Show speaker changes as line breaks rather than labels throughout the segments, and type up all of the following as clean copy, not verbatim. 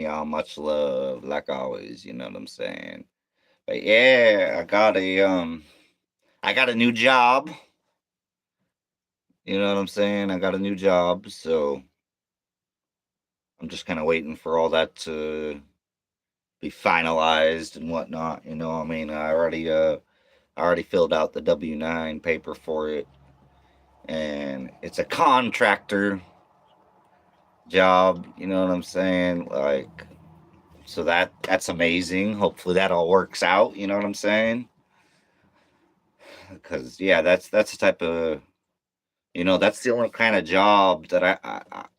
Y'all much love, like always, you know what I'm saying? But yeah, I got a new job, you know what I'm saying? I got a new job, so I'm just kind of waiting for all that to be finalized and whatnot, you know what I mean? I already filled out the W-9 paper for it, and it's a contractor job, you know what I'm saying? Like, so that's amazing. Hopefully that all works out, you know what I'm saying? Because yeah, that's the type of, that's the only kind of job that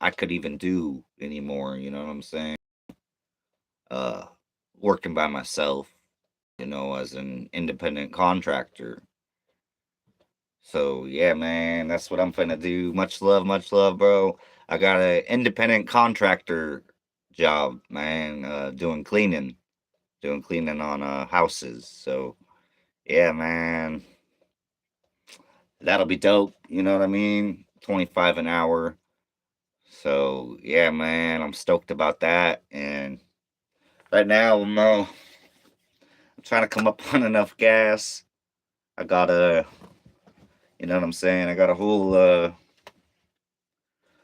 I could even do anymore. You know what I'm saying? Uh, Working by myself, as an independent contractor. So yeah, man, that's what I'm finna do. Much love, bro. I got an independent contractor job, man. Doing cleaning on houses. So yeah, man, that'll be dope. You know what I mean? 25 an hour. So yeah, man, I'm stoked about that. And right now, I'm trying to come up on enough gas. I got a, you know what I'm saying? I got a whole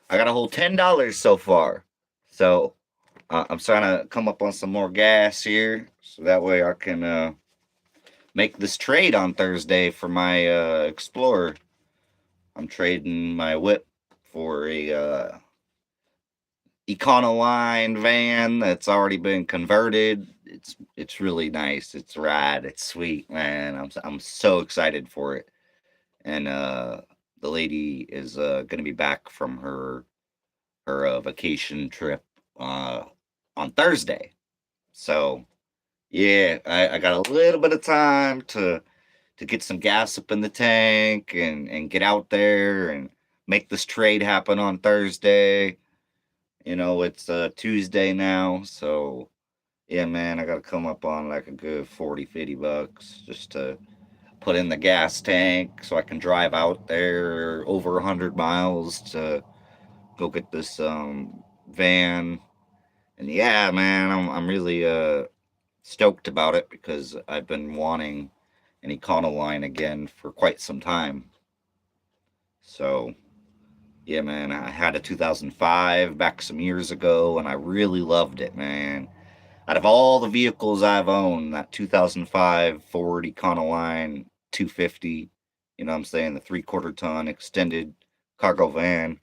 $10 so far. So I'm trying to come up on some more gas here, so that way I can make this trade on Thursday for my Explorer. I'm trading my whip for a Econoline van that's already been converted. It's really nice. It's rad. It's sweet, man. I'm so excited for it. And the lady is going to be back from her vacation trip uh on Thursday. So yeah, I got a little bit of time to get some gas up in the tank and get out there and make this trade happen on Thursday. It's Tuesday now, so yeah, man, I gotta come up on like a good 40, $50 just to put in the gas tank so I can drive out there over 100 miles to go get this van. And yeah, man, I'm really stoked about it because I've been wanting an Econoline again for quite some time. So yeah, man, I had a 2005 back some years ago, and I really loved it, man. Out of all the vehicles I've owned, that 2005 Ford Econoline 250, you know what I'm saying, the 3/4 ton extended cargo van,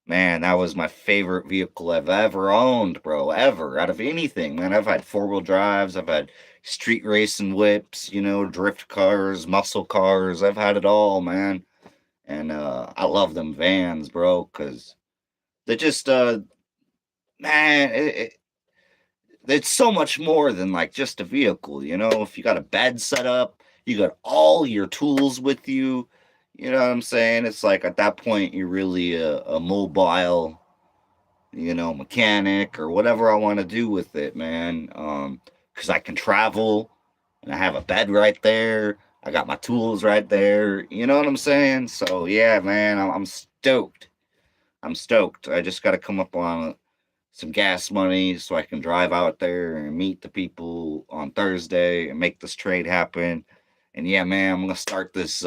man, that was my favorite vehicle I've ever owned, bro, ever, out of anything, man. I've had four-wheel drives, I've had street racing whips, drift cars, muscle cars, I've had it all, man. And I love them vans, bro, because they're just, man, it's so much more than like just a vehicle, if you got a bed set up, you got all your tools with you, you know what I'm saying? It's like at that point you're really a mobile, mechanic or whatever I want to do with it, man. Because I can travel and I have a bed right there. I got my tools right there. You know what I'm saying? So yeah, man, I'm stoked. I'm stoked. I just got to come up on some gas money so I can drive out there and meet the people on Thursday and make this trade happen. And yeah, man, I'm gonna start this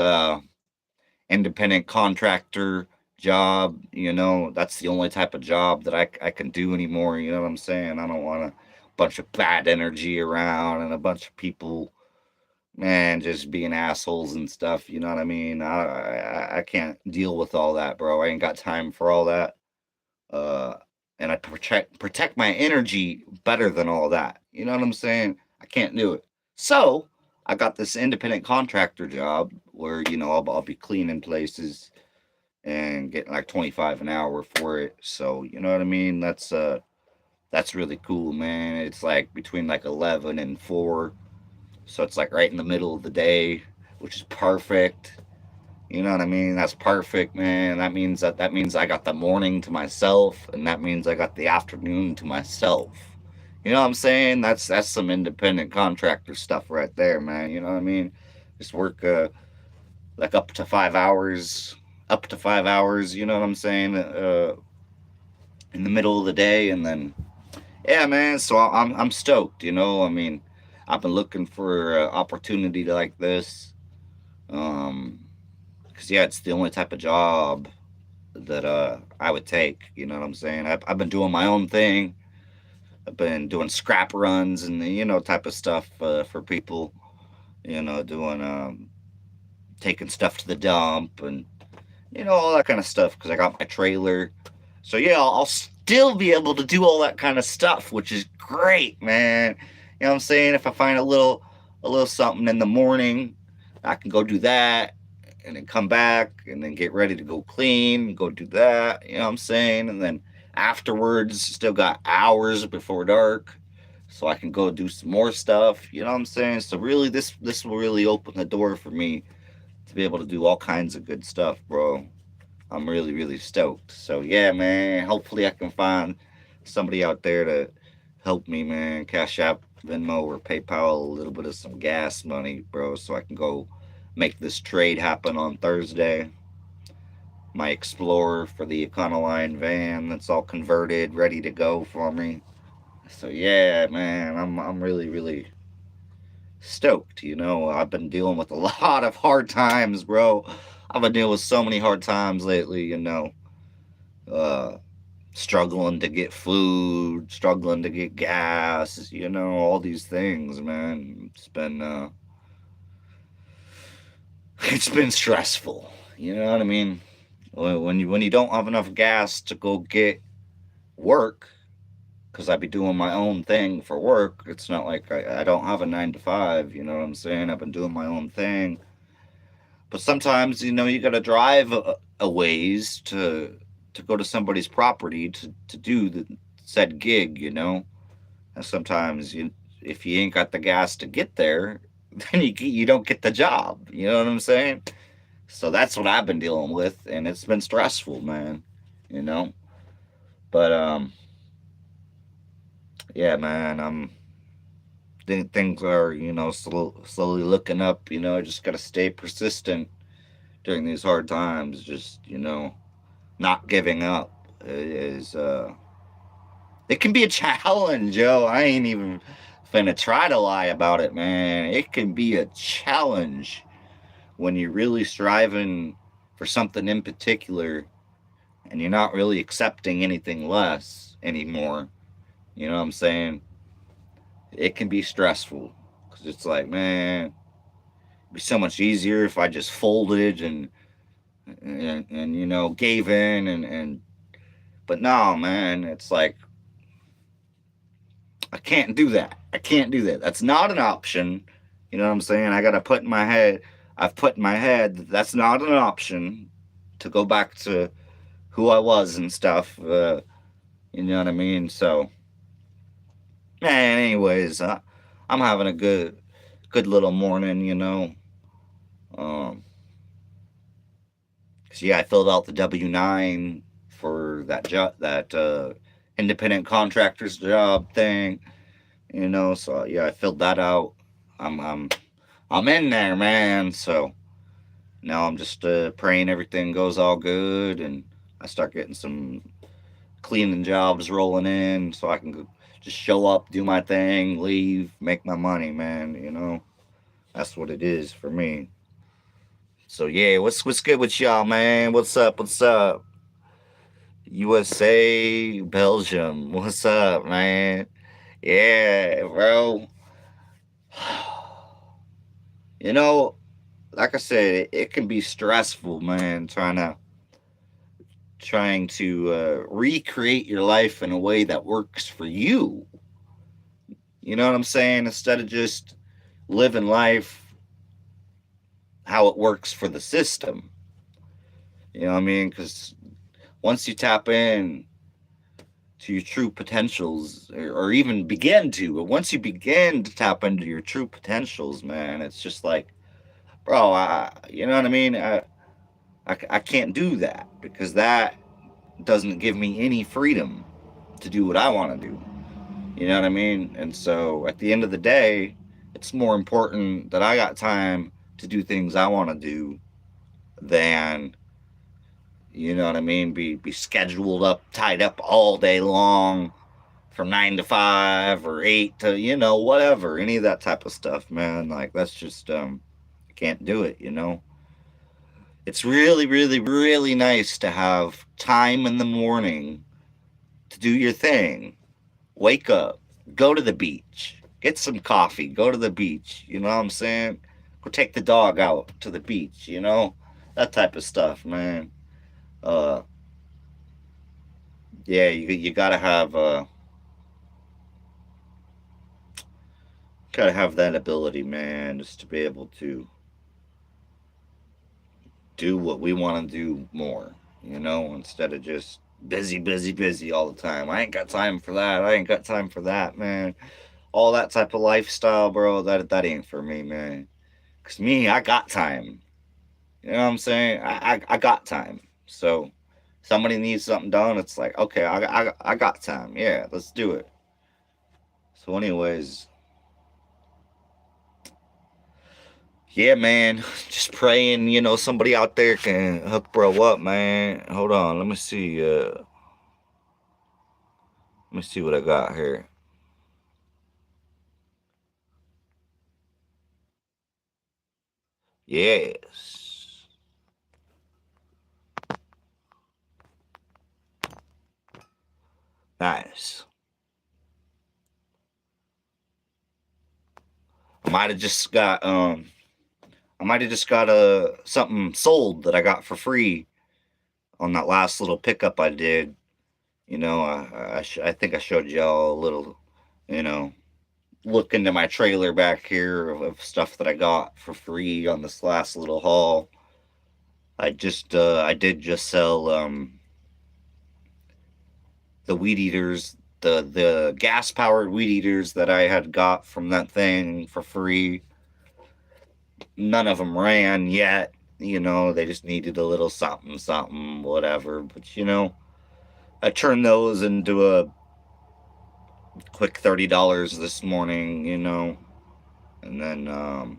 independent contractor job. That's the only type of job that I can do anymore. You know what I'm saying? I don't want a bunch of bad energy around and a bunch of people, man, just being assholes and stuff. You know what I mean? I can't deal with all that, bro. I ain't got time for all that. Uh, and I protect my energy better than all that. You know what I'm saying? I can't do it. So I got this independent contractor job where I'll be cleaning places and getting like 25 an hour for it. So you know what I mean? That's really cool, man. It's like between like 11 and 4, so it's like right in the middle of the day, which is perfect. You know what I mean? That's perfect, man. That means I got the morning to myself, and that means I got the afternoon to myself. You know what I'm saying? That's some independent contractor stuff right there, man. You know what I mean? Just work like up to 5 hours. You know what I'm saying? In the middle of the day, and then Yeah, man. So I'm stoked. I mean, I've been looking for an opportunity like this. Um, because yeah, it's the only type of job that I would take. You know what I'm saying? I've been doing my own thing. I've been doing scrap runs and type of stuff for people. Doing taking stuff to the dump and all that kind of stuff because I got my trailer. So yeah, I'll still be able to do all that kind of stuff, which is great, man. You know what I'm saying? If I find a little something in the morning, I can go do that and then come back and then get ready to go clean, go do that, you know what I'm saying? And then afterwards, still got hours before dark. So I can go do some more stuff, you know what I'm saying? So really this will really open the door for me to be able to do all kinds of good stuff, bro. I'm really, really stoked. So yeah, man. Hopefully, I can find somebody out there to help me, man. Cash App, Venmo, or PayPal a little bit of some gas money, bro, so I can go make this trade happen on Thursday. My Explorer for the Econoline van that's all converted, ready to go for me. So yeah, man. I'm really, really stoked. I've been dealing with a lot of hard times, bro. I've been dealing with so many hard times lately. Uh, Struggling to get food, struggling to get gas, all these things, man. It's been stressful. You know what I mean? When you don't have enough gas to go get work, because I be doing my own thing for work. It's not like I don't have a 9 to 5. You know what I'm saying? I've been doing my own thing, but sometimes you got to drive a ways to go to somebody's property to do the said gig. And sometimes if you ain't got the gas to get there, then you don't get the job. You know what I'm saying? So that's what I've been dealing with, and it's been stressful, man. You know, but yeah, man. Things are slowly looking up. I just gotta stay persistent during these hard times. Just not giving up is it can be a challenge, yo. I ain't even finna try to lie about it, man. It can be a challenge when you're really striving for something in particular and you're not really accepting anything less anymore. You know what I'm saying? It can be stressful because it's like, man, it'd be so much easier if I just folded and gave in and but no, man, it's like I can't do that. I can't do that. That's not an option. You know what I'm saying? I got to put in my head, I've put in my head that that's not an option to go back to who I was and stuff. You know what I mean? So, man, anyways, I'm having a good little morning, Um, 'Cause, yeah, I filled out the W-9 for that job, that independent contractor's job thing, So yeah, I filled that out. I'm I'm I'm in there, man. So now I'm just praying everything goes all good and I start getting some cleaning jobs rolling in, so I can just show up, do my thing, leave, make my money, man. That's what it is for me. So yeah, what's good with y'all, man? What's up? What's up? USA, Belgium. What's up, man? Yeah, bro. You know, like I said, it can be stressful, man, trying to recreate your life in a way that works for you. You know what I'm saying? Instead of just living life how it works for the system. You know what I mean? Because once you tap in to your true potentials, or even begin to, but once you begin to tap into your true potentials, man, it's just like, bro, you know what I mean? I can't do that because that doesn't give me any freedom to do what I want to do. You know what I mean? And so at the end of the day, it's more important that I got time to do things I want to do than, you know what I mean, be scheduled up, tied up all day long from 9 to 5 or 8 to, whatever, any of that type of stuff, man. Like, that's just, can't do it, It's really, really, really nice to have time in the morning to do your thing. Wake up, go to the beach, get some coffee, go to the beach. You know what I'm saying? Go take the dog out to the beach, that type of stuff, man. Uh, yeah, you gotta have that ability, man, just to be able to do what we want to do more, instead of just busy, busy, busy all the time. I ain't got time for that. I ain't got time for that, man. All that type of lifestyle, bro, that ain't for me, man. Cause me, I got time. You know what I'm saying? I got time. So somebody needs something done, it's like, okay, I got time. Yeah, let's do it. So, anyways, yeah, man, just praying, somebody out there can hook bro up, man. Hold on, let me see. Let me see what I got here. Yes. Nice. I might have just got something sold that I got for free on that last little pickup I did. I think I showed y'all a little, you know, look into my trailer back here of stuff that I got for free on this last little haul. I did just sell the weed eaters, the gas powered weed eaters that I had got from that thing for free. None of them ran yet. They just needed a little something, something, whatever. But I turned those into a quick $30 this morning. And then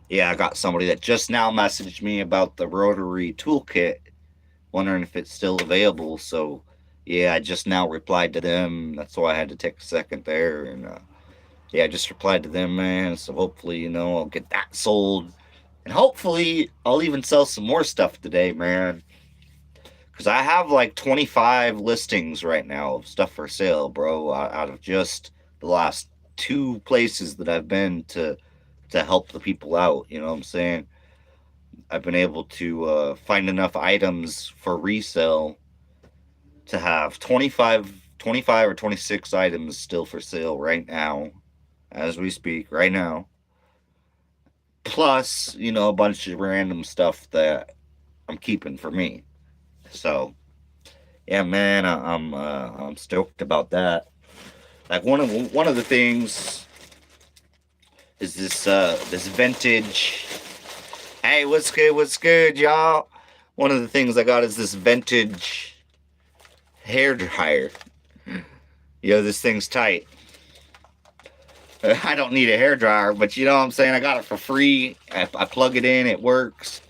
yeah, I got somebody that just now messaged me about the rotary toolkit, wondering if it's still available. So yeah, I just now replied to them. That's why I had to take a second there. And yeah, I just replied to them, man. So hopefully, I'll get that sold. And hopefully, I'll even sell some more stuff today, man. Because I have like 25 listings right now of stuff for sale, bro, out of just the last two places that I've been to help the people out. You know what I'm saying? I've been able to find enough items for resale to have 25 or 26 items still for sale right now, as we speak, right now. Plus, a bunch of random stuff that I'm keeping for me. So, yeah, man, I'm stoked about that. Like one of the things is this vintage. Hey, what's good? What's good, y'all? One of the things I got is this vintage hair dryer. This thing's tight. I don't need a hair dryer, but you know what I'm saying? I got it for free. I plug it in, it works.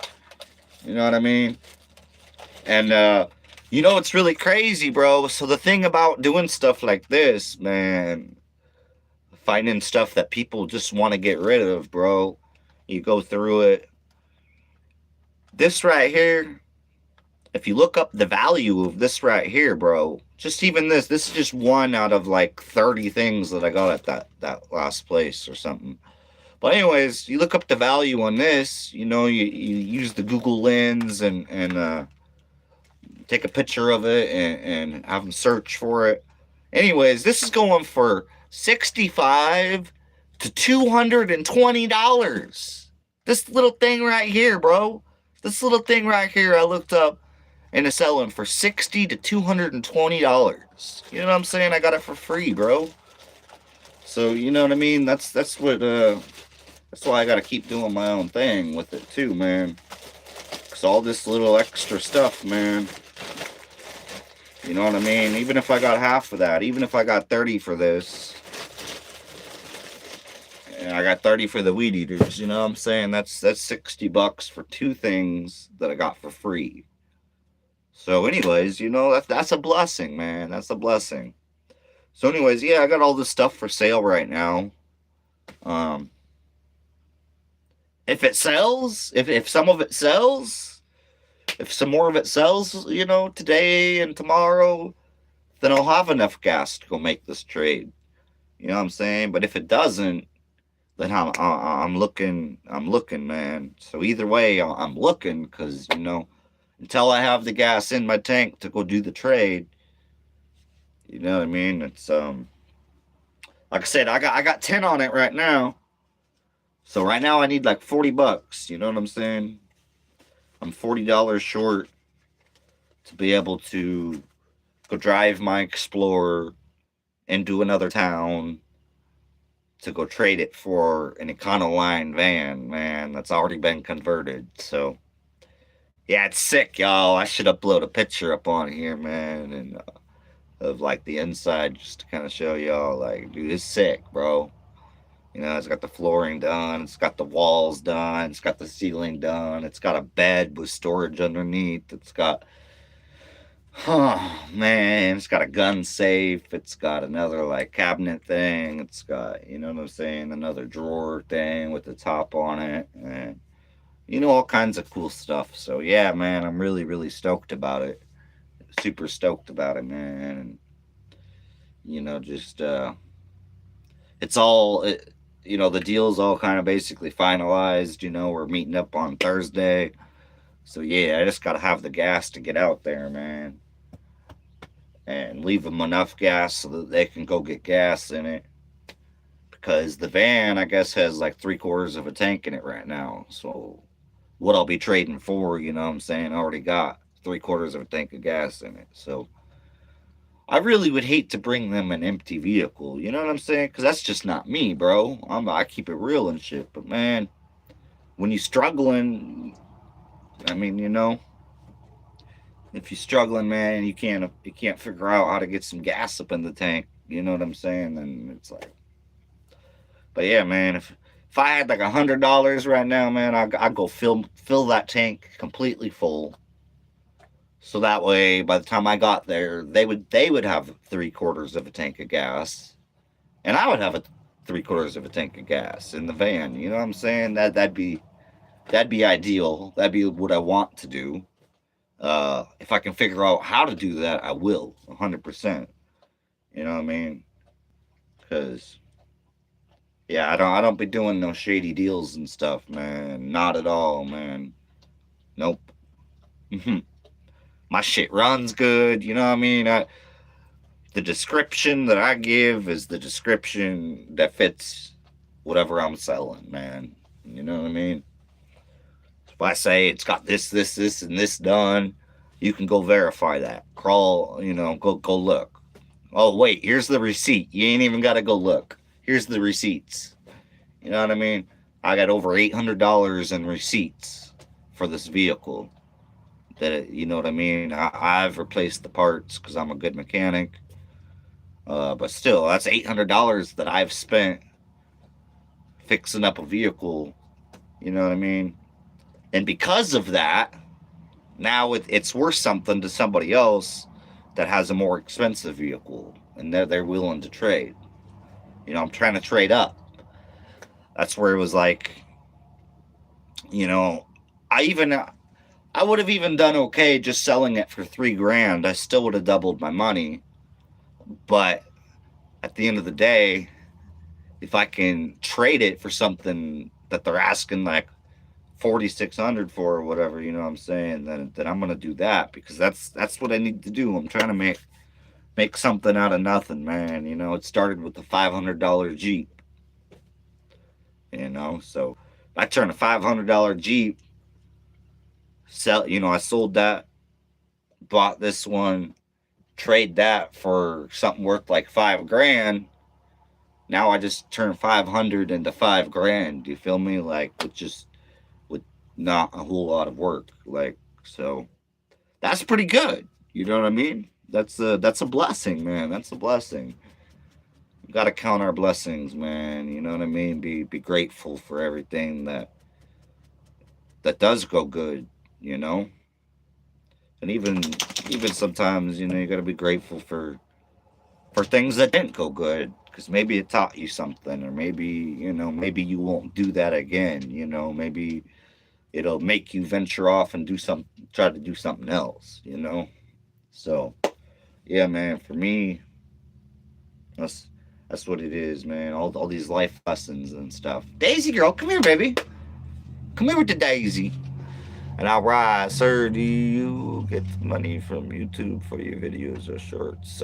You know what I mean? And it's really crazy, bro. So the thing about doing stuff like this, man, finding stuff that people just want to get rid of, bro. You go through it. This right here, if you look up the value of this right here, bro, just even this is just one out of like 30 things that I got at that last place or something. But anyways, you look up the value on this, you use the Google Lens and take a picture of it and have them search for it. Anyways, this is going for $65 to $220. This little thing right here, bro. This little thing right here I looked up and it's selling for $60 to $220. You know what I'm saying? I got it for free, bro. So you know what I mean? That's why I gotta keep doing my own thing with it too, man. Cause all this little extra stuff, man. You know what I mean? Even if I got half of that, even if I got 30 for this, and I got 30 for the weed eaters, you know what I'm saying? That's $60 for two things that I got for free. So anyways, that's a blessing, man. That's a blessing. So, anyways, yeah, I got all this stuff for sale right now. Um, if it sells, if some of it sells, if some more of it sells, today and tomorrow, then I'll have enough gas to go make this trade. You know what I'm saying? But if it doesn't, then I'm looking, man. So either way, I'm looking because until I have the gas in my tank to go do the trade, you know what I mean? It's like I said, I got 10 on it right now. So right now I need like $40. You know what I'm saying? I'm $40 short to be able to go drive my Explorer into another town to go trade it for an Econoline van, man, that's already been converted. So yeah, it's sick, y'all. I should upload a picture up on here, man, and of like the inside just to kind of show y'all, like, dude, it's sick, bro. It's got the flooring done, it's got the walls done, it's got the ceiling done, it's got a bed with storage underneath, it's got, oh man, it's got a gun safe, it's got another like cabinet thing, it's got, you know what I'm saying, another drawer thing with the top on it, and all kinds of cool stuff. So yeah, man, I'm really, really stoked about it. Super stoked about it, man. And just it's all the deal's all kind of basically finalized. We're meeting up on Thursday. So yeah, I just gotta have the gas to get out there, man, and leave them enough gas so that they can go get gas in it. Because the van, I guess, has like 3/4 of a tank in it right now. So what I'll be trading for, you know what I'm saying, I already got 3/4 of a tank of gas in it. So I really would hate to bring them an empty vehicle. You know what I'm saying? Because that's just not me, bro. I keep it real and shit. But man, when you're struggling, I mean, if you're struggling, man, you can't figure out how to get some gas up in the tank. You know what I'm saying? Then it's like, but yeah, man, if I had like $100 right now, man, I'd go fill that tank completely full. So that way, by the time I got there, they would have 3/4 of a tank of gas, and I would have 3/4 of a tank of gas in the van. You know what I'm saying? That'd be ideal. That'd be what I want to do. If I can figure out how to do that, I will 100%. You know what I mean? Because yeah, I don't be doing no shady deals and stuff, man. Not at all, man. Nope. My shit runs good. You know what I mean? The description that I give is the description that fits whatever I'm selling, man. You know what I mean? If I say it's got this, and this done, you can go verify that. Crawl, go look. Oh wait, here's the receipt. You ain't even gotta go look. Here's the receipts. You know what I mean? I got over $800 in receipts for this vehicle. You know what I mean? I've replaced the parts because I'm a good mechanic. But still, that's $800 that I've spent fixing up a vehicle. You know what I mean? And because of that, now it's worth something to somebody else that has a more expensive vehicle, and they're willing to trade. I'm trying to trade up. That's where it was like, I would have even done okay just selling it for $3,000. I still would have doubled my money. But at the end of the day, if I can trade it for something that they're asking like 4,600 for or whatever, you know what I'm saying, then I'm gonna do that, because that's what I need to do. I'm trying to make something out of nothing, man. It started with the $500 Jeep. So I turned a $500 Jeep, I sold that, bought this one, trade that for something worth like $5,000. Now I just turned 500 into $5,000. Do you feel me? Like, with not a whole lot of work. Like, so that's pretty good. You know what I mean? That's a blessing, man. That's a blessing. We gotta count our blessings, man. You know what I mean? Be grateful for everything that does go good. And even sometimes, you gotta be grateful for for things that didn't go good, because maybe it taught you something, or maybe, maybe you won't do that again. Maybe it'll make you venture off and try to do something else. So yeah, man, for me, that's that's what it is, man. All these life lessons and stuff. Daisy girl, come here, baby. Come here with the daisy. And all right, sir, do you get money from YouTube for your videos or shorts?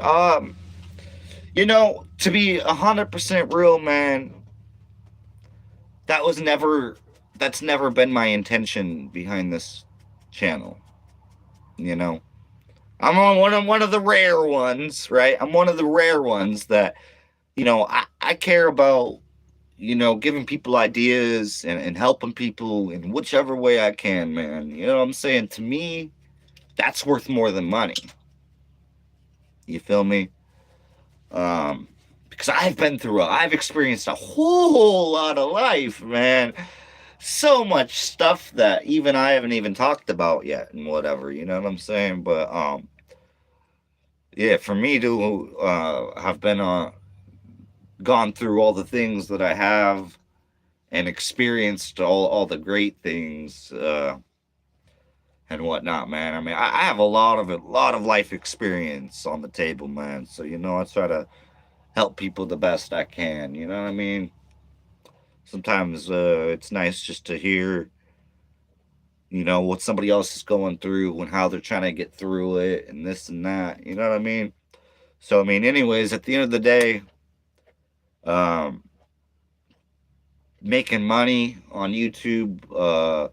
To be 100% real, man, that was never that's never been my intention behind this channel. You know, I'm on one of the rare ones, right? I'm one of the rare ones that I care about, giving people ideas and helping people in whichever way I can, man. You know what I'm saying? To me, that's worth more than money. You feel me? Because I've experienced a whole lot of life, man. So much stuff that even I haven't even talked about yet and whatever, you know what I'm saying? But yeah, for me to have been gone through all the things that I have and experienced all the great things and whatnot, man. I mean, I have a lot of life experience on the table, man. So I try to help people the best I can. You know what I mean? Sometimes it's nice just to hear, what somebody else is going through and how they're trying to get through it and this and that. You know what I mean? So I mean, anyways, at the end of the day, um, making money on YouTube.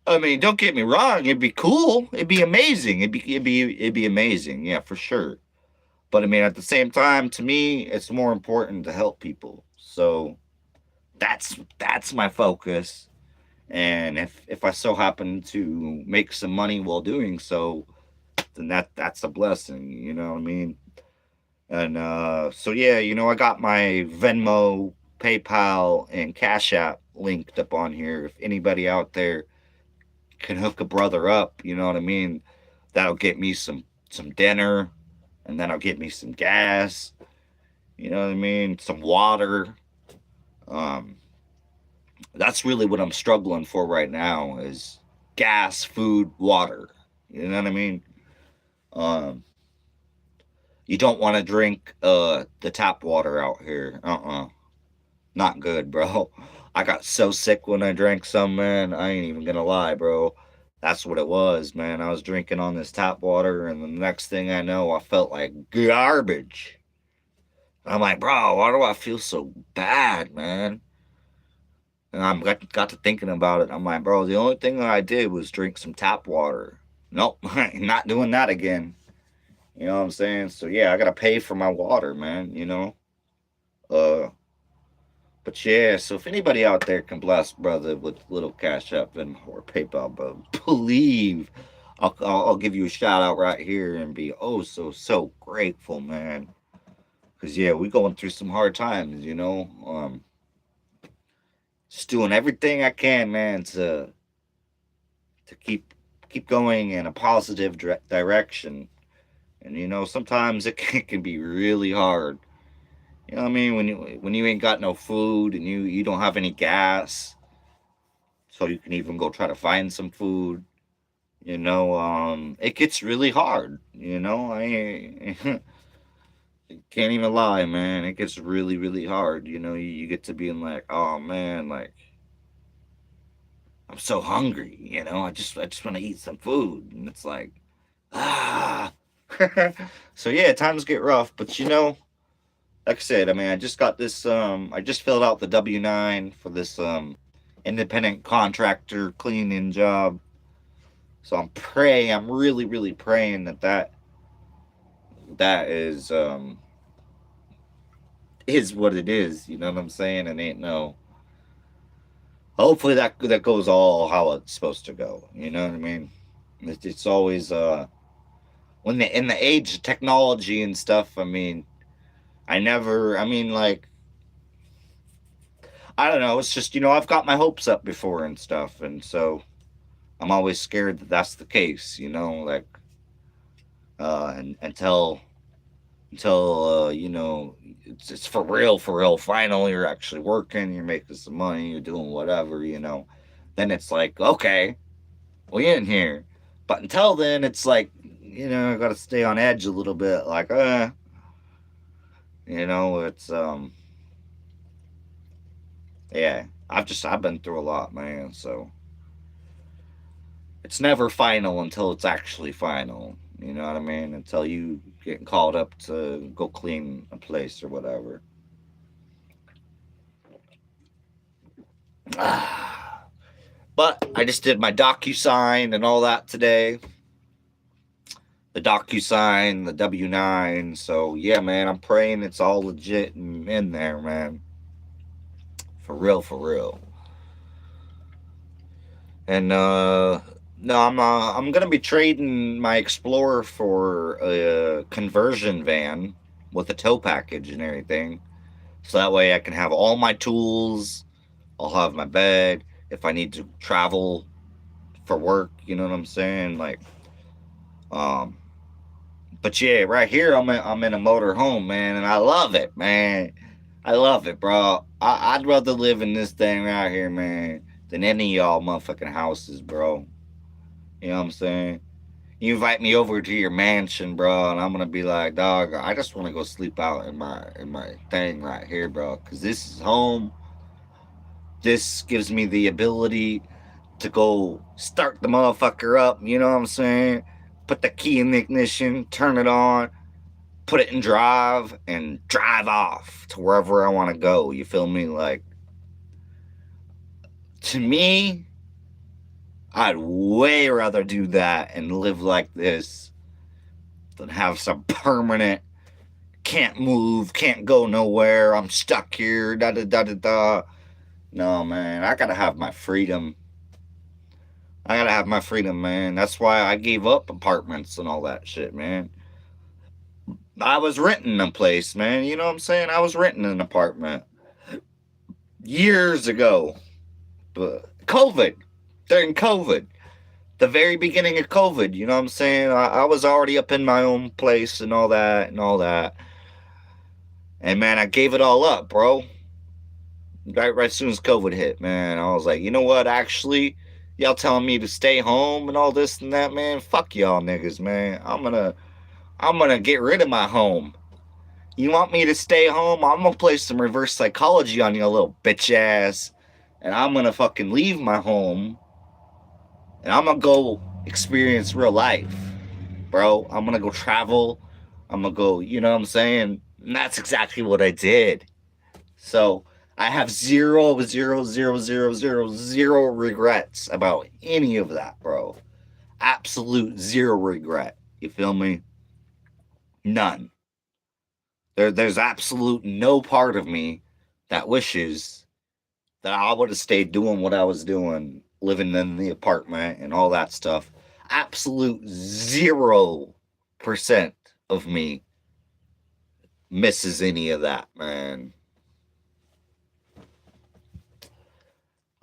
I mean, don't get me wrong. It'd be cool. It'd be amazing. It'd be amazing. Yeah, for sure. But I mean, at the same time, to me, it's more important to help people. So that's my focus. And if I so happen to make some money while doing so, then that's a blessing. You know what I mean? And so yeah, I got my Venmo, PayPal, and Cash App linked up on here. If anybody out there can hook a brother up, you know what I mean? That'll get me some dinner, and then I'll get me some gas. You know what I mean? Some water. Um, that's really what I'm struggling for right now is gas, food, water. You know what I mean? Um, you don't want to drink the tap water out here. Not good, bro. I got so sick when I drank some, man. I ain't even gonna lie, bro. That's what it was, man. I was drinking on this tap water, and the next thing I know, I felt like garbage. I'm like, bro, why do I feel so bad, man? And got to thinking about it. I'm like, bro, the only thing that I did was drink some tap water. Nope, not doing that again. You know what I'm saying? So yeah, I gotta pay for my water, man. Uh, but yeah. So if anybody out there can bless brother with little cash up and or PayPal, bro, believe I'll give you a shout out right here and be so grateful, man. Cause yeah, we going through some hard times. Just doing everything I can, man, to keep going in a positive direction. And sometimes it can be really hard. You know what I mean? When you ain't got no food and you don't have any gas, so you can even go try to find some food. It gets really hard. I can't even lie, man. It gets really really hard. You get to being like, oh man, like I'm so hungry. I just want to eat some food, and it's like, ah. So yeah, times get rough, but like I said, I mean, I just got this. I just filled out the W-9 for this independent contractor cleaning job. So I'm really, really praying that is what it is. You know what I'm saying? And ain't no. Hopefully that goes all how it's supposed to go. You know what I mean? It's always when in the age of technology and stuff. I mean, I mean, like, I don't know. It's just, I've got my hopes up before and stuff. And so I'm always scared that that's the case, like, and until until it's for real, for real. Finally, you're actually working, you're making some money, you're doing whatever, Then it's like, okay, we in here. But until then, it's like, I got to stay on edge a little bit. Like, it's yeah. I've been through a lot, man. So it's never final until it's actually final. You know what I mean? Until you get called up to go clean a place or whatever. But I just did my DocuSign and all that today. The DocuSign, the W-9. So yeah, man, I'm praying it's all legit and in there, man. For real, for real. And no, I'm gonna be trading my Explorer for a conversion van with a tow package and everything. So that way I can have all my tools. I'll have my bed if I need to travel for work. You know what I'm saying? Like, um, but yeah, right here I'm in a motor home, man, and I love it, man. I love it, bro. I'd rather live in this thing right here, man, than any of y'all motherfucking houses, bro. You know what I'm saying? You invite me over to your mansion, bro, and I'm gonna be like, dog, I just want to go sleep out in my thing right here, bro, because this is home. This gives me the ability to go start the motherfucker up. You know what I'm saying? Put the key in the ignition, turn it on, put it in drive, and drive off to wherever I want to go. You feel me? Like, to me, I'd way rather do that and live like this than have some permanent, can't move, can't go nowhere, I'm stuck here, da da da da da. No, man, I gotta have my freedom. I gotta have my freedom, man. That's why I gave up apartments and all that shit, man. I was renting a place, man. You know what I'm saying? I was renting an apartment years ago. But COVID, during COVID, the very beginning of COVID, you know what I'm saying? I was already up in my own place and all that and all that. And man, I gave it all up, bro. Right as soon as COVID hit, man, I was like, you know what? Actually, y'all telling me to stay home and all this and that, man. Fuck y'all niggas, man. I'm gonna get rid of my home. You want me to stay home? I'm gonna play some reverse psychology on you, little bitch ass, and I'm gonna fucking leave my home, and I'm gonna go experience real life, bro. I'm gonna go travel. I'm gonna go. You know what I'm saying? And that's exactly what I did. So I have zero, zero, zero, zero, zero, zero regrets about any of that, bro. Absolute zero regret. You feel me? None. There's absolute no part of me that wishes that I would have stayed doing what I was doing, living in the apartment and all that stuff. Absolute 0% of me misses any of that, man.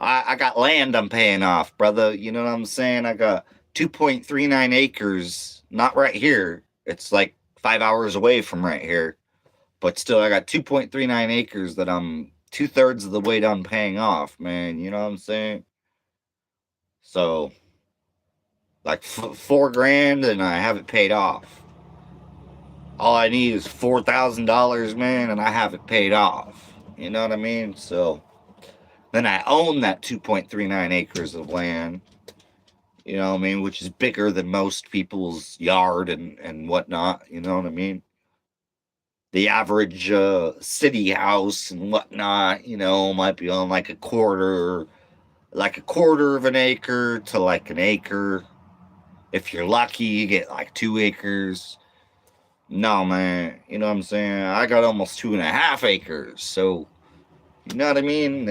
I got land I'm paying off, brother. You know what I'm saying? I got 2.39 acres, not right here. It's like 5 hours away from right here. But still, I got 2.39 acres that I'm two-thirds of the way done paying off, man. You know what I'm saying? So, like 4 grand, and I have it paid off. All I need is $4,000, man, and I have it paid off. You know what I mean? So then I own that 2.39 acres of land. You know what I mean? Which is bigger than most people's yard and whatnot. You know what I mean? The average city house and whatnot, might be on like a quarter of an acre to like an acre. If you're lucky, you get like 2 acres. No, man, you know what I'm saying? I got almost 2.5 acres. So, you know what I mean?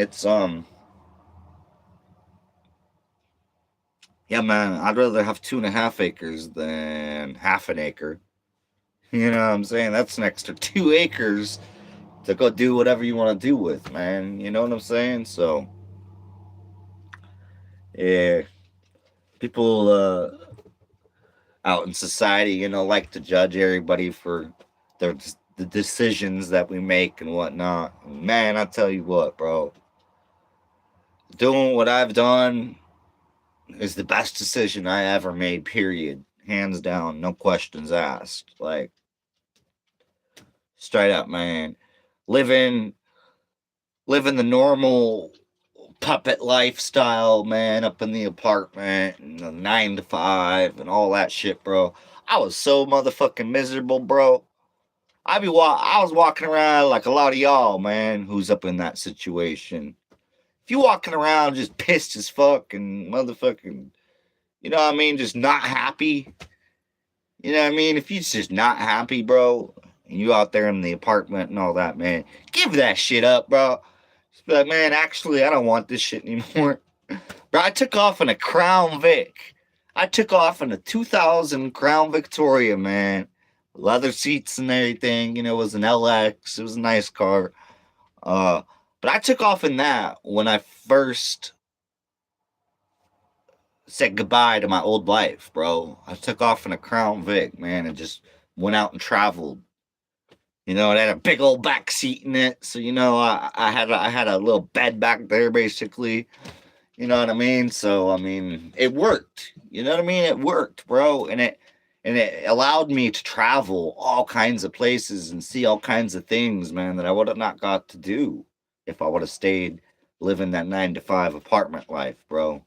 Yeah, man, I'd rather have 2.5 acres than half an acre. You know what I'm saying? That's an extra 2 acres to go do whatever you want to do with, man. You know what I'm saying? So, yeah, people out in society, like to judge everybody for There's the decisions that we make and whatnot. Man, I tell you what, bro. Doing what I've done is the best decision I ever made, period. Hands down, no questions asked. Like, straight up, man. Living living the normal puppet lifestyle, man, up in the apartment and the 9 to 5 and all that shit, bro. I was so motherfucking miserable, bro. I was walking around like a lot of y'all, man, who's up in that situation. If you walking around just pissed as fuck and motherfucking, you know what I mean, just not happy. You know what I mean? If you just not happy, bro, and you out there in the apartment and all that, man, give that shit up, bro. Just be like, man, actually, I don't want this shit anymore. Bro, I took off in a Crown Vic. I took off in a 2000 Crown Victoria, man. Leather seats and everything. You know, it was an LX. It was a nice car. But I took off in that when I first said goodbye to my old life, bro. I took off in a Crown Vic, man, and just went out and traveled. You know, it had a big old back seat in it, so you know, I had a little bed back there, basically. You know what I mean? So I mean, it worked. You know what I mean? It worked, bro, and it allowed me to travel all kinds of places and see all kinds of things, man, that I would have not got to do if I would have stayed living that 9 to 5 apartment life, bro.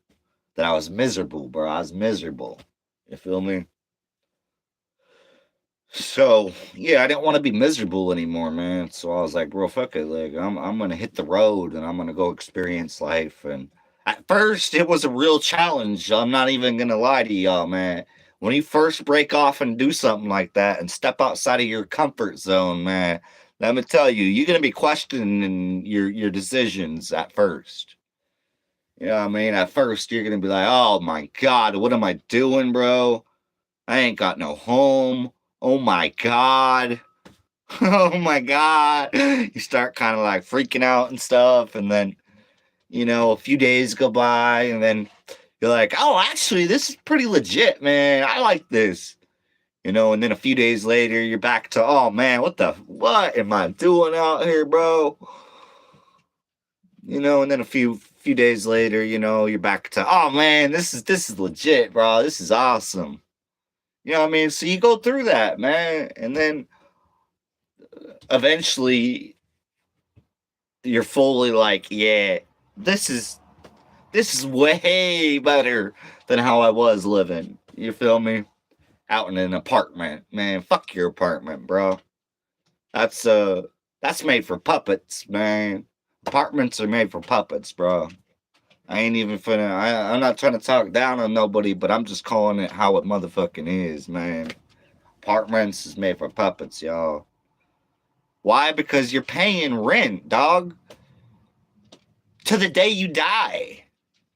That I was miserable, bro. I was miserable. You feel me? So yeah, I didn't want to be miserable anymore, man. So I was like, bro, fuck it. Like I'm gonna hit the road and I'm gonna go experience life. And at first it was a real challenge. I'm not even gonna lie to y'all, man. When you first break off and do something like that and step outside of your comfort zone, man, let me tell you, you're gonna be questioning your decisions at first. You know what I mean? At first you're gonna be like, oh my God, what am I doing, bro? I ain't got no home. Oh my God. Oh my God. You start kind of like freaking out and stuff. And then, you know, a few days go by and then you're like, oh, actually, this is pretty legit, man. I like this. You know, and then a few days later, you're back to, oh man, what am I doing out here, bro? You know, and then a few days later, you know, you're back to, oh man, this is legit, bro. This is awesome. You know what I mean? So you go through that, man, and then eventually you're fully like, yeah, this is this is way better than how I was living. You feel me? Out in an apartment, man. Fuck your apartment, bro. That's that's made for puppets, man. Apartments are made for puppets, bro. I ain't even finna. I'm not trying to talk down on nobody, but I'm just calling it how it motherfucking is, man. Apartments is made for puppets, y'all. Why? Because you're paying rent, dog, to the day you die.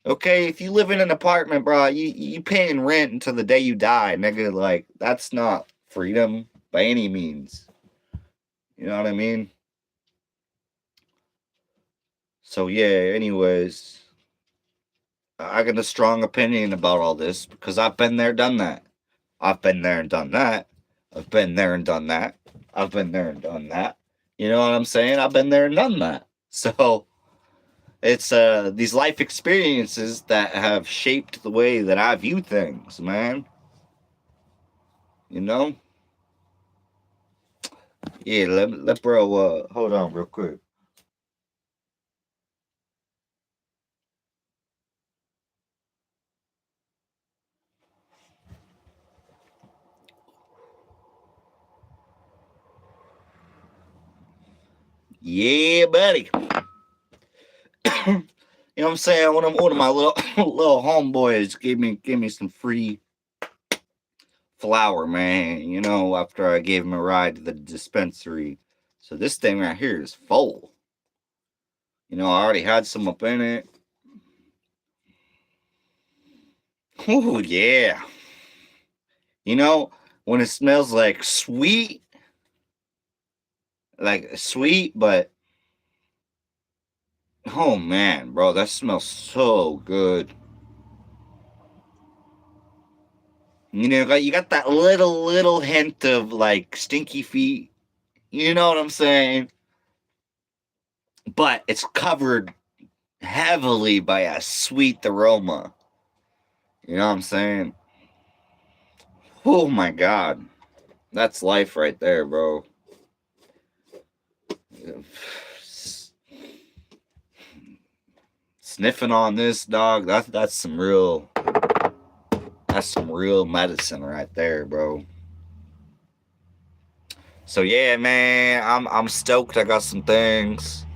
Okay, if you live in an apartment, bro, you paying rent until the day you die, nigga. Like that's not freedom by any means. You know what I mean? So yeah. Anyways, I got a strong opinion about all this because I've been there, done that. I've been there and done that. I've been there and done that. I've been there and done that. You know what I'm saying? I've been there and done that. So it's these life experiences that have shaped the way that I view things, man. You know? Yeah, let bro hold on real quick. Yeah, buddy. You know what I'm saying? One of my little little homeboys gave me some free flour, man. You know, after I gave him a ride to the dispensary. So this thing right here is full. You know, I already had some up in it. Oh yeah. You know, when it smells like sweet, but oh man, bro, that smells so good. You know, you got that little hint of like stinky feet. You know what I'm saying? But it's covered heavily by a sweet aroma. You know what I'm saying? Oh my god. That's life right there, bro. Sniffing on this dog, that's some real medicine right there, bro. So yeah, man, I'm stoked. I got some things.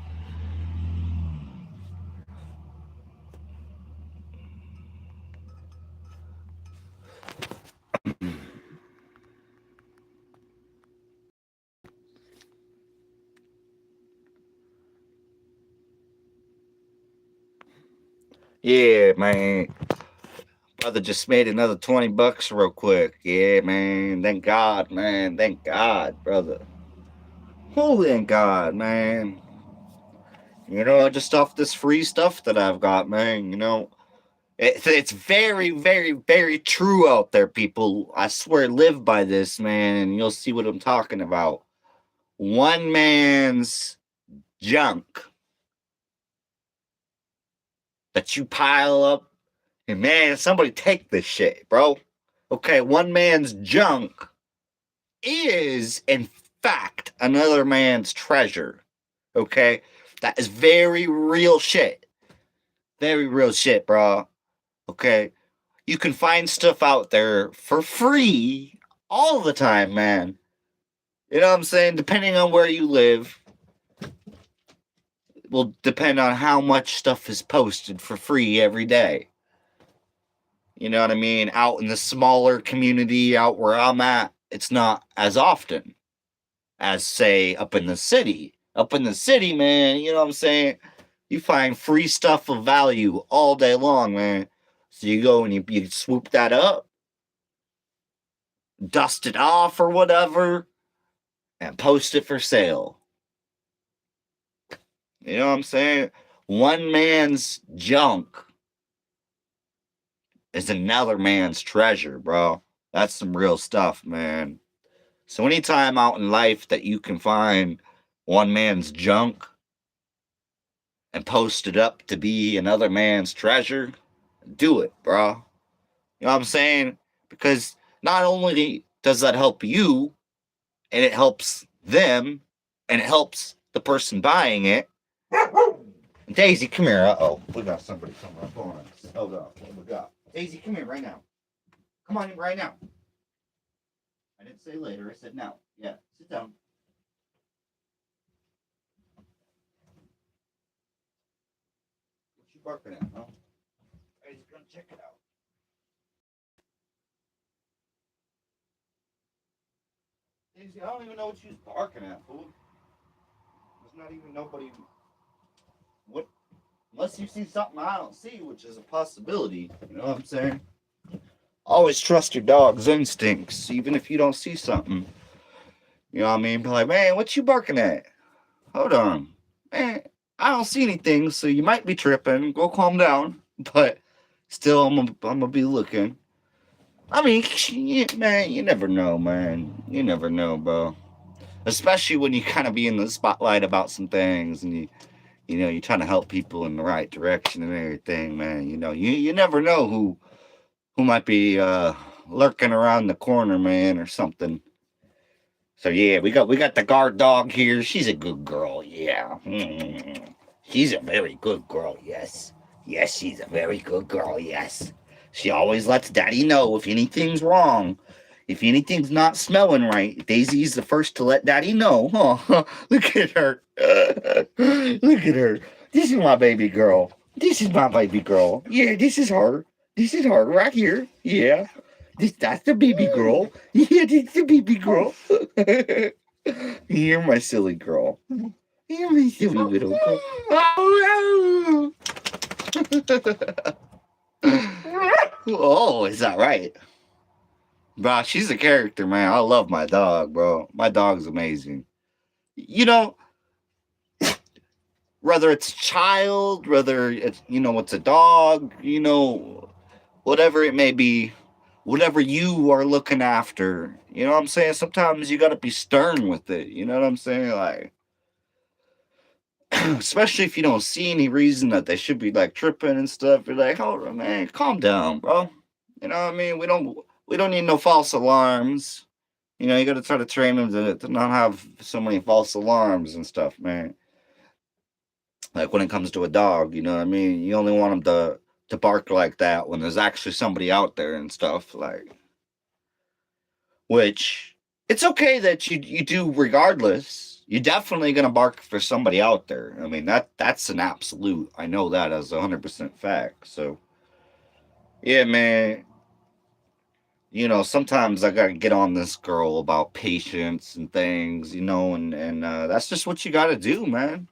Yeah, man. Brother just made another $20 real quick. Yeah, man. Thank God, man. Thank God, brother. Oh, thank God, man. You know, just off this free stuff that I've got, man. You know, it's very, very, very true out there, people. I swear, live by this, man, and you'll see what I'm talking about. One man's junk that you pile up, and man, somebody take this shit, bro. Okay, one man's junk is, in fact, another man's treasure. Okay, that is very real shit. Very real shit, bro. Okay, you can find stuff out there for free all the time, man. You know what I'm saying? Depending on where you live, will depend on how much stuff is posted for free every day. You know what I mean? Out in the smaller community, out where I'm at, it's not as often as, say, up in the city. Up in the city, man, you know what I'm saying? You find free stuff of value all day long, man. So you go and you swoop that up, dust it off or whatever, and post it for sale. You know what I'm saying? One man's junk is another man's treasure, bro. That's some real stuff, man. So anytime out in life that you can find one man's junk and post it up to be another man's treasure, do it, bro. You know what I'm saying? Because not only does that help you, and it helps them, and it helps the person buying it. Daisy, come here. Uh-oh. We got somebody coming up on us. Hold on. What we got? Daisy, come here right now. Come on in right now. I didn't say later. I said now. Yeah, sit down. What you barking at, huh? Daisy, come check it out. Daisy, I don't even know what she's barking at, fool. There's not even nobody. What? Unless you see something I don't see, which is a possibility. You know what I'm saying? Always trust your dog's instincts, even if you don't see something. You know what I mean? Be like, man, what you barking at? Hold on. Man, I don't see anything, so you might be tripping. Go calm down. But still, I'm gonna be looking. I mean, man, you never know, man. You never know, bro. Especially when you kind of be in the spotlight about some things and you're trying to help people in the right direction and everything, man. You never know who might be lurking around the corner, man, or something. So yeah, we got the guard dog here. She's a good girl, yeah. She's a very good girl, yes. Yes, she's a very good girl, yes. She always lets Daddy know if anything's wrong. If anything's not smelling right, Daisy's the first to let Daddy know. Huh? Look at her. Look at her. This is my baby girl. This is my baby girl. Yeah, this is her. This is her right here. Yeah. That's the baby girl. Yeah, that's the baby girl. You're my silly girl. You're my silly little girl. Oh, is that right? Bro, she's a character, man. I love my dog, bro. My dog's amazing. You know, whether it's a child, whether it's a dog, whatever it may be, whatever you are looking after. You know what I'm saying? Sometimes you got to be stern with it. You know what I'm saying? Like, especially if you don't see any reason that they should be like tripping and stuff. You're like, hold on, man, calm down, bro. You know what I mean? We don't need no false alarms. You know, you got to try to train them to not have so many false alarms and stuff, man. Like when it comes to a dog, you know what I mean? You only want them to bark like that when there's actually somebody out there and stuff. Like, which it's okay that you do regardless. You're definitely gonna bark for somebody out there. I mean that's an absolute. I know that as 100% fact. So yeah, man. You know, sometimes I gotta get on this girl about patience and things. You know, and that's just what you gotta do, man.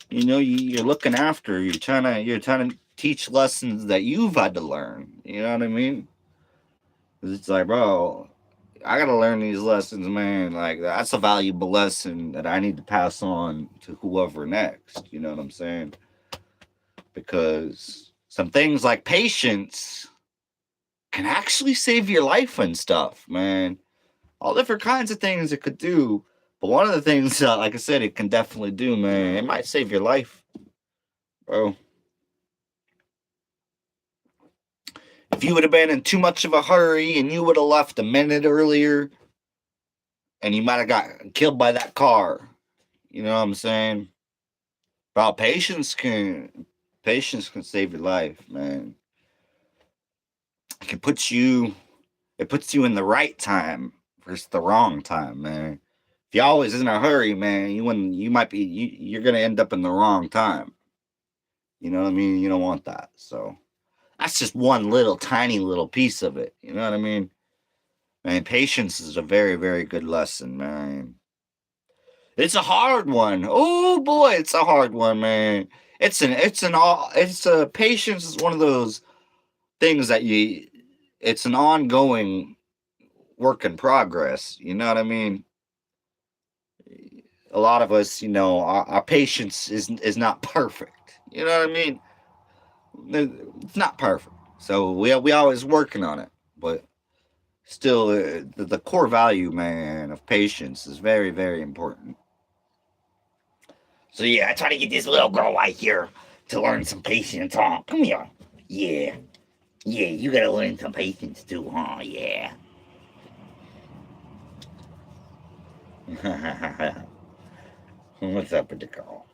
You know, you're looking after. You're trying to teach lessons that you've had to learn. You know what I mean? It's like, bro, I gotta learn these lessons, man. Like that's a valuable lesson that I need to pass on to whoever next. You know what I'm saying? Because some things like patience can actually save your life and stuff, man. All different kinds of things it could do. But one of the things, like I said, it can definitely do, man. It might save your life, bro. If you would have been in too much of a hurry and you would have left a minute earlier, and you might have got killed by that car. You know what I'm saying? Bro, patience can save your life, man. It can put you in the right time versus the wrong time, man. If you're always in a hurry, man, you're gonna end up in the wrong time. You know what I mean? You don't want that. So that's just one little tiny little piece of it. You know what I mean? Man, patience is a very, very good lesson, man. It's a hard one. Oh boy, it's a hard one, man. It's a patience is one of those things that it's an ongoing work in progress. You know what I mean? A lot of us, our patience is not perfect. You know what I mean? It's not perfect. So we always working on it, but still, the core value, man, of patience is very, very important. So yeah, I try to get this little girl right here to learn some patience, huh? Come here. Yeah. Yeah, you gotta learn some patience too, huh? Yeah. What's up with the girl?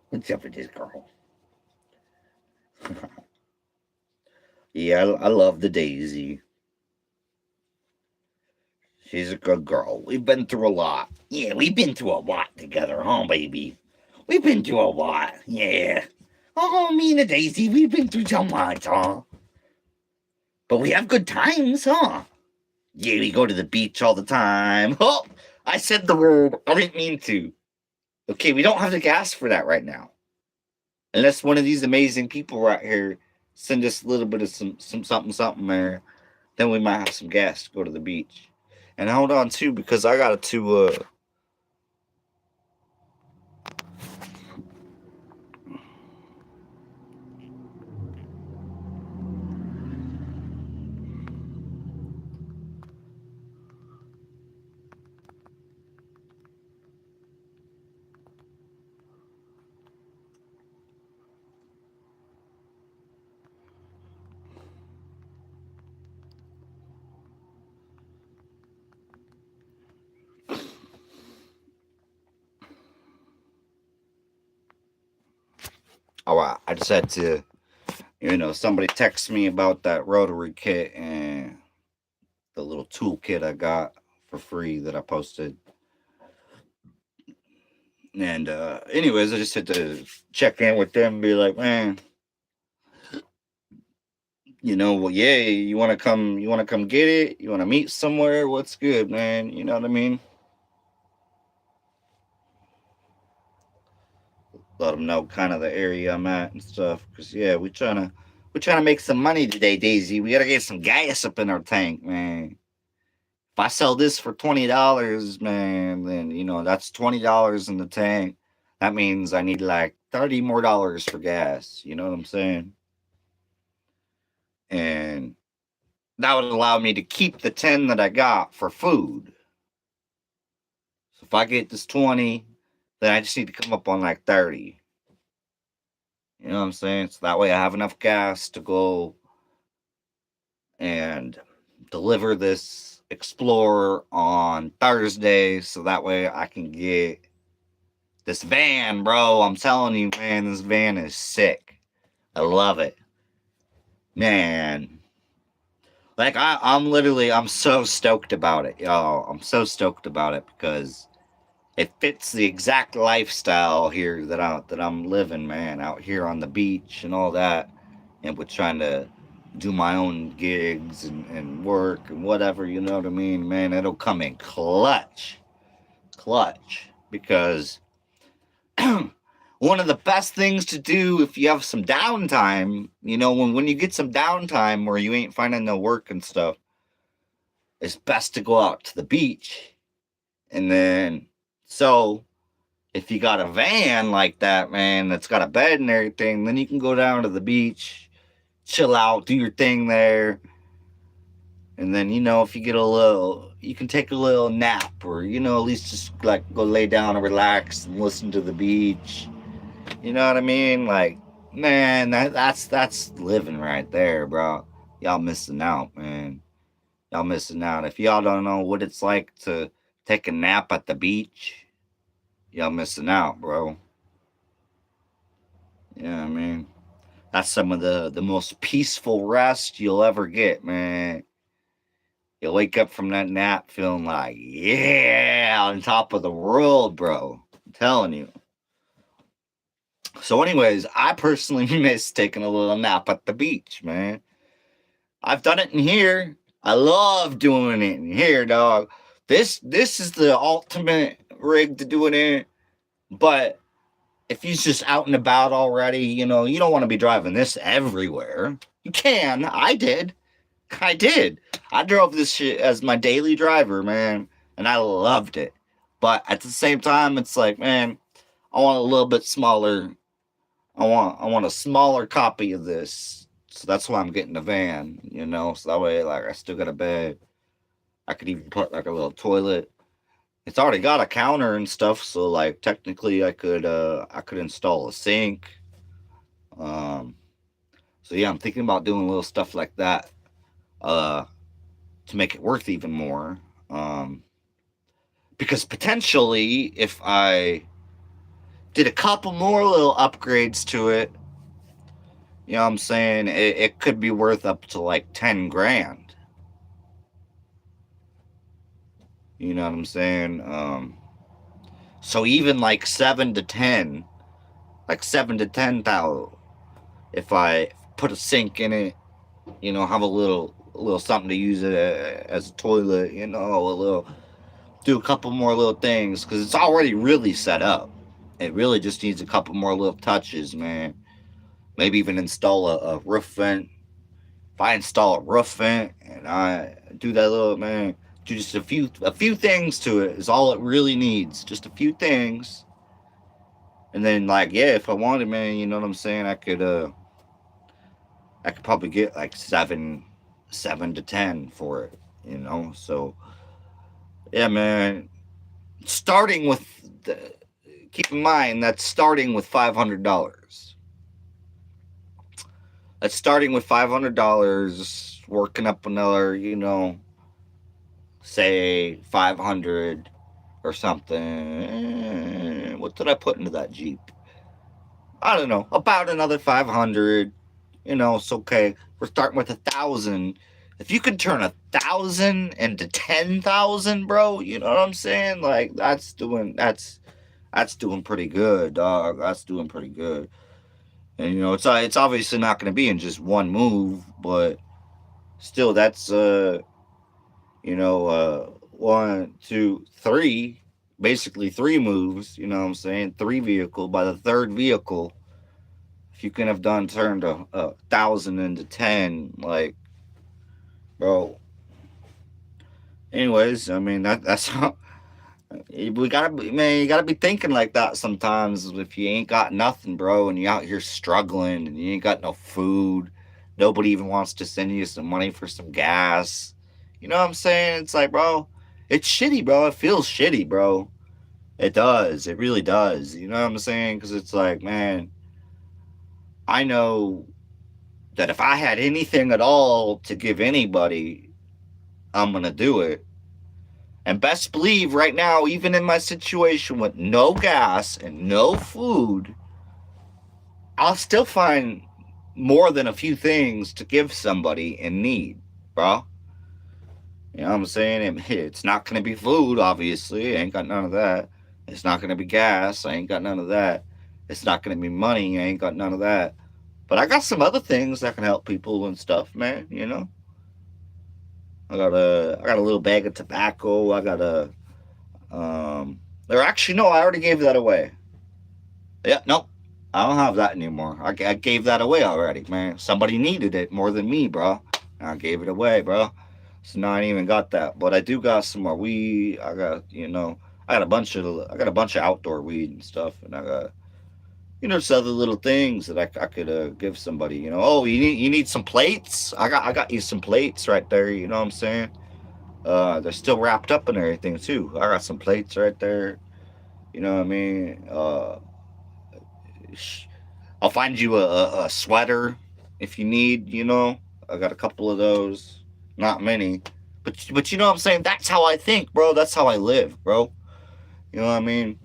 What's up with this girl? Yeah, I love the Daisy. She's a good girl. We've been through a lot. Yeah, we've been through a lot together, huh, baby? We've been through a lot. Yeah. Oh, me and the Daisy, we've been through so much, huh? But we have good times, huh? Yeah, we go to the beach all the time. Oh, I said the word. I didn't mean to. Okay, we don't have the gas for that right now. Unless one of these amazing people right here send us a little bit of some something something there, then we might have some gas to go to the beach. And hold on too, because I got to I just had to, somebody text me about that rotary kit and the little toolkit I got for free that I posted. And anyways, I just had to check in with them and be like, man, well, yeah, you want to come get it? You want to meet somewhere? What's good, man? You know what I mean? Let them know kind of the area I'm at and stuff. Cause yeah, we're trying to make some money today, Daisy. We gotta get some gas up in our tank, man. If I sell this for $20, man, then that's $20 in the tank. That means I need like $30 more for gas. You know what I'm saying? And that would allow me to keep the 10 that I got for food. So if I get this 20, then I just need to come up on like 30. You know what I'm saying? So that way I have enough gas to go and deliver this Explorer on Thursday. So that way I can get this van, bro. I'm telling you, man, this van is sick. I love it. Man. Like I'm so stoked about it, y'all. I'm so stoked about it because it fits the exact lifestyle here that I'm living, man, out here on the beach and all that, and with trying to do my own gigs and work and whatever, you know what I mean, man. It'll come in clutch, because one of the best things to do if you have some downtime, you know, when you get some downtime where you ain't finding no work and stuff, it's best to go out to the beach. And then, so if you got a van like that, man, that's got a bed and everything, then you can go down to the beach, chill out, do your thing there. And then, you know, if you get a little, you can take a little nap, or, you know, at least just like go lay down and relax and listen to the beach. You know what I mean? Like, man, that's living right there, bro. Y'all missing out, man. Y'all missing out. If y'all don't know what it's like to take a nap at the beach, y'all missing out, bro. Yeah, I mean, that's some of the most peaceful rest you'll ever get, man. You wake up from that nap feeling like, yeah, on top of the world, bro. I'm telling you. So, anyways, I personally miss taking a little nap at the beach, man. I've done it in here. I love doing it in here, dog. This is the ultimate rig to do it in. But if he's just out and about already, you know, you don't want to be driving this everywhere. You can. I did. I drove this shit as my daily driver, man, and I loved it. But at the same time, it's like, man, I want a little bit smaller. I want a smaller copy of this. So that's why I'm getting the van, you know. So that way, like, I still got a bed. I could even put like a little toilet. It's already got a counter and stuff, so like technically I could install a sink. Um, so yeah, I'm thinking about doing little stuff like that, uh, to make it worth even more. Um, because potentially, if I did a couple more little upgrades to it, you know what I'm saying, it could be worth up to like 10 grand. You know what I'm saying? So even like 7 to 10, like 7 to 10,000, if I put a sink in it, you know, have a little something to use it as a toilet, you know, a little, do a couple more little things, because it's already really set up. It really just needs a couple more little touches, man. Maybe even install a roof vent. If I install a roof vent and I do that little, man, do just a few things to it is all it really needs. Just a few things. And then, like, yeah, if I wanted, man, you know what I'm saying, I could probably get like 7 to 10 for it, you know. So yeah, man. Starting with the, keep in mind that's starting with $500. That's starting with $500, working up another, you know, say 500 or something. What did I put into that Jeep? I don't know, about another 500. You know, it's okay. We're starting with 1,000. If you can turn 1,000 into 10,000, bro, you know what I'm saying? Like, that's doing pretty good, dog. That's doing pretty good. And you know, it's obviously not going to be in just one move, but still, that's you know, 1, 2, 3, basically 3 moves. You know what I'm saying? 3 vehicle. By the third vehicle, if you can have turned a 1,000 into 10, like, bro. Anyways, I mean that's how we gotta be, man. You gotta be thinking like that sometimes. If you ain't got nothing, bro, and you out here struggling and you ain't got no food, Nobody even wants to send you some money for some gas. You know what I'm saying? It's like, bro, it's shitty, bro. It feels shitty, bro. It does. It really does. You know what I'm saying? Because it's like, man, I know that if I had anything at all to give anybody, I'm going to do it. And best believe right now, even in my situation with no gas and no food, I'll still find more than a few things to give somebody in need, bro. You know what I'm saying? It's not going to be food, obviously. I ain't got none of that. It's not going to be gas. I ain't got none of that. It's not going to be money. I ain't got none of that. But I got some other things that can help people and stuff, man. You know, I got a little bag of tobacco. I got a or actually no, I already gave that away. Yeah, no, I don't have that anymore. I gave that away already, man. Somebody needed it more than me, bro. I gave it away, bro. So now I ain't even got that, but I do got some more weed. I got, I got a bunch of outdoor weed and stuff, and I got, just other little things that I could give somebody. Oh, you need some plates? I got you some plates right there. You know what I'm saying? They're still wrapped up and everything too. I got some plates right there. You know what I mean? I'll find you a sweater if you need. I got a couple of those. Not many, but you know what I'm saying. That's how I think, bro. That's how I live, bro. You know what I mean?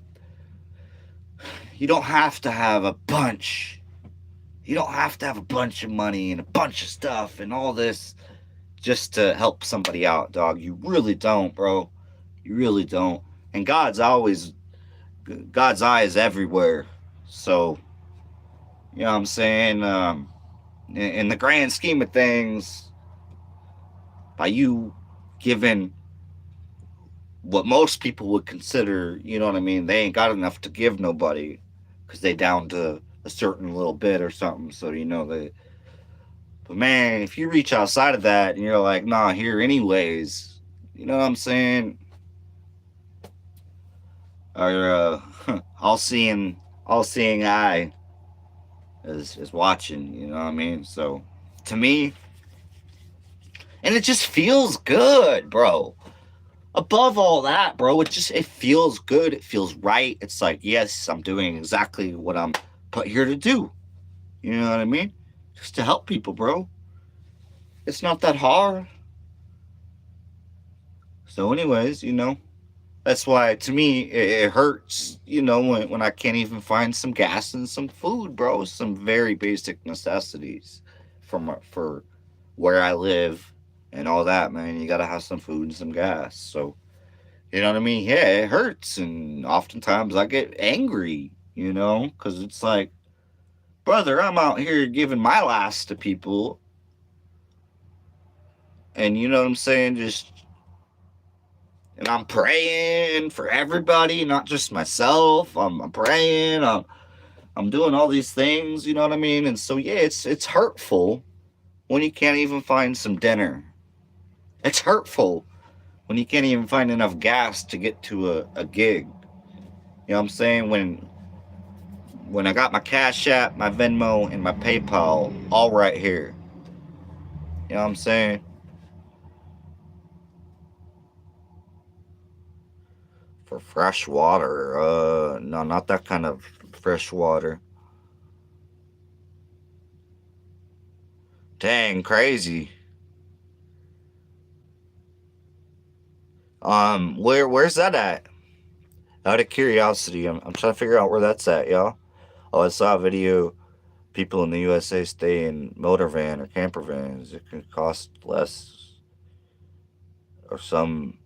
You don't have to have a bunch. You don't have to have a bunch of money and a bunch of stuff and all this just to help somebody out, dog. You really don't, bro. You really don't. And God's eye is everywhere. So, you know what I'm saying? In the grand scheme of things, by you giving what most people would consider, you know what I mean, they ain't got enough to give nobody because they down to a certain little bit or something. So, they. But man, if you reach outside of that and you're like, nah, here anyways, you know what I'm saying? Or all seeing eye is watching, you know what I mean? So to me, and it just feels good, bro. Above all that, bro, it feels good. It feels right. It's like, yes, I'm doing exactly what I'm put here to do. You know what I mean? Just to help people, bro. It's not that hard. So, anyways, that's why to me it hurts, when I can't even find some gas and some food, bro. Some very basic necessities for where I live and all that, man. You gotta have some food and some gas. So, you know what I mean? Yeah, it hurts, and oftentimes I get angry, because it's like, brother, I'm out here giving my last to people, and you know what I'm saying? And I'm praying for everybody, not just myself. I'm praying. I'm doing all these things. You know what I mean? And so yeah, it's hurtful when you can't even find some dinner. It's hurtful when you can't even find enough gas to get to a gig. You know what I'm saying? When I got my Cash App, my Venmo, and my PayPal all right here. You know what I'm saying? For fresh water, no, not that kind of fresh water. Dang, crazy. Where's that at? Out of curiosity, I'm trying to figure out where that's at, y'all. Oh, I saw a video. People in the USA stay in motor van or camper vans. It can cost less, or some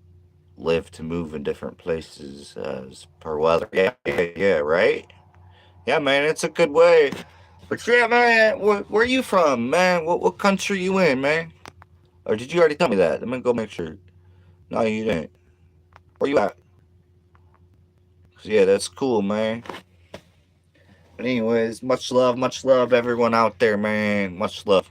live to move in different places as per weather. Yeah, right? Yeah, man, it's a good way. But yeah, man, where you from, man? What country you in, man? Or did you already tell me that? Let me go make sure. No, you didn't. Where you at? 'Cause yeah, that's cool, man. But anyways, much love, everyone out there, man. Much love.